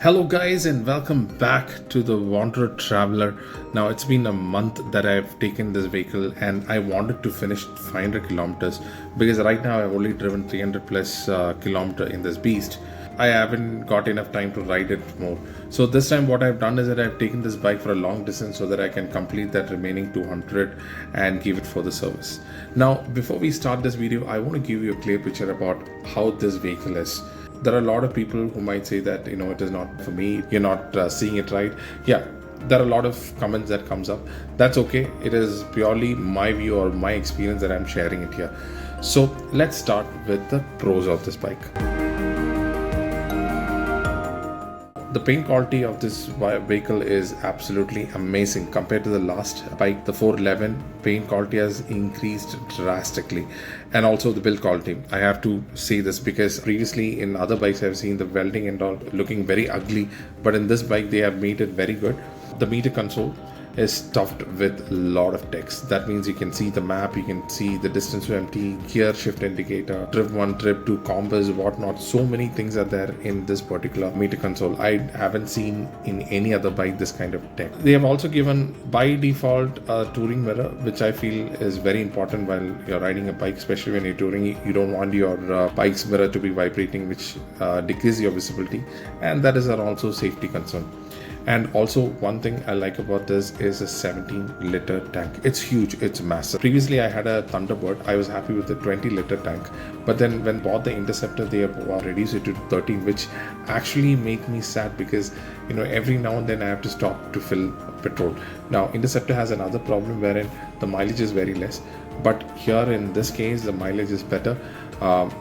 Hello, guys, and welcome back to the Wanderer Traveler. Now, it's been a month that I've taken this vehicle, and I wanted to finish 500 kilometers because right now I've only driven 300 plus kilometer in this beast. I haven't got enough time to ride it more. So, this time, what I've done is that I've taken this bike for a long distance so that I can complete that remaining 200 and give it for the service. Now, before we start this video, I want to give you a clear picture about how this vehicle is. There are a lot of people who might say that it is not for me, you're not seeing it right. Yeah, there are a lot of comments that comes up. That's okay. It is purely my view or my experience that I'm sharing it here. So let's start with the pros of this bike. The paint quality of this vehicle is absolutely amazing compared to the last bike, the 411. Paint quality has increased drastically, and also the build quality. I have to say this because previously in other bikes I've seen the welding and all looking very ugly, but in this bike they have made it very good. The meter console is stuffed with a lot of text. That means you can see the map, you can see the distance to empty, gear shift indicator, trip 1, trip 2, compass, whatnot. So many things are there in this particular meter console. I haven't seen in any other bike this kind of tech. They have also given by default a touring mirror, which I feel is very important while you're riding a bike, especially when you're touring. You don't want your bike's mirror to be vibrating, which decreases your visibility, and that is also safety concern. And also, one thing I like about this is a 17-liter tank. It's huge, it's massive. Previously, I had a Thunderbird. I was happy with the 20-liter tank. But then when bought the Interceptor, they have reduced it to 13, which actually make me sad because, every now and then I have to stop to fill petrol. Now, Interceptor has another problem wherein the mileage is very less. But here in this case, the mileage is better.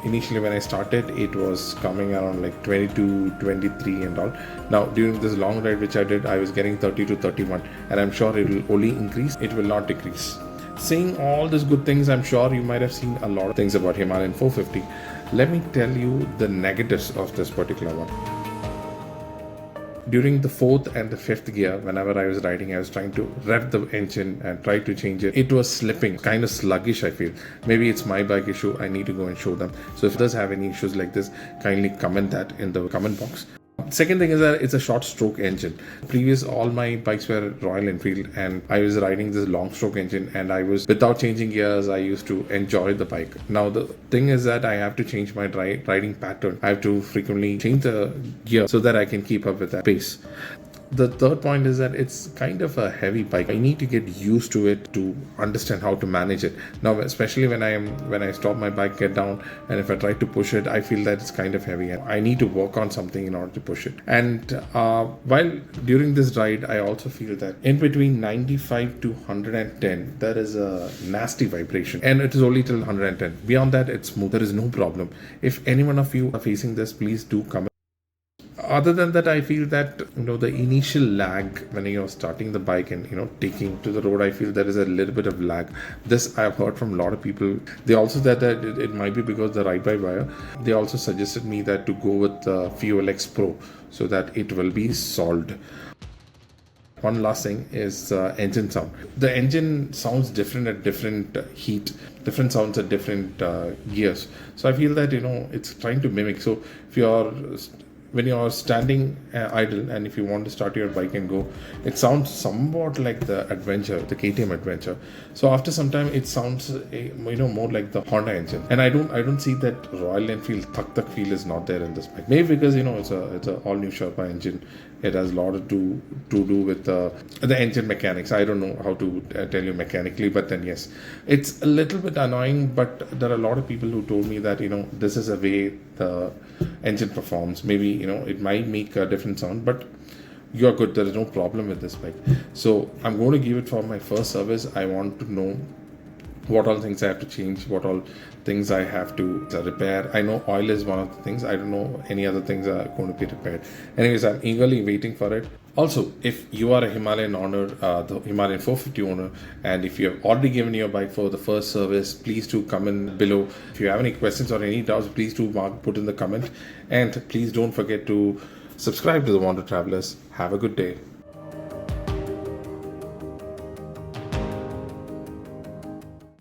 Initially when I started, it was coming around like 22, 23 and all. Now during this long ride which I did, I was getting 30 to 31, and I'm sure it will only increase, it will not decrease. Saying all these good things, I'm sure you might have seen a lot of things about Himalayan 450. Let me tell you the negatives of this particular one. During the 4th and the 5th gear, whenever I was riding, I was trying to rev the engine and try to change it. It was slipping, kind of sluggish, I feel. Maybe it's my bike issue. I need to go and show them. So if others have any issues like this, kindly comment that in the comment box. Second thing is that it's a short stroke engine. Previous all my bikes were Royal Enfield, and I was riding this long stroke engine, and I was without changing gears. I used to enjoy the bike. Now the thing is that I have to change my riding pattern. I have to frequently change the gear so that I can keep up with that pace. The third point is that it's kind of a heavy bike. I need to get used to it to understand how to manage it. Now, especially when I stop my bike, get down, and if I try to push it, I feel that it's kind of heavy. I need to work on something in order to push it. And while during this ride, I also feel that in between 95 to 110, there is a nasty vibration, and it is only till 110. Beyond that, it's smooth. There is no problem. If any one of you are facing this, please do comment. Other than that, I feel that the initial lag when you're starting the bike and taking to the road, I feel there is a little bit of lag. This I've heard from a lot of people. They also said that it might be because the ride-by-wire. They also suggested me that to go with Fuel X Pro so that it will be solved. One last thing is engine sound. The engine sounds different at different heat, different sounds at different gears. So I feel that it's trying to mimic. So if when you're standing idle and if you want to start your bike and go, it sounds somewhat like the Adventure, the KTM Adventure. So after some time, it sounds more like the Honda engine. And I don't see that Royal Enfield thuk feel is not there in this bike. Maybe because it's a all new Sherpa engine. It has a lot to do with the engine mechanics. I don't know how to tell you mechanically, but then yes, it's a little bit annoying. But there are a lot of people who told me that this is a way the engine performs. Maybe it might make a different sound, but you're good. There is no problem with this bike. So I'm going to give it for my first service. I want to know what all things I have to change, what all things I have to repair. I know oil is one of the things. I don't know any other things are going to be repaired. Anyways, I'm eagerly waiting for it. Also, if you are a Himalayan owner, the Himalayan 450 owner, and if you have already given your bike for the first service, please do comment below. If you have any questions or any doubts, please do put in the comment. And please don't forget to subscribe to the Wanderer Travelers. Have a good day.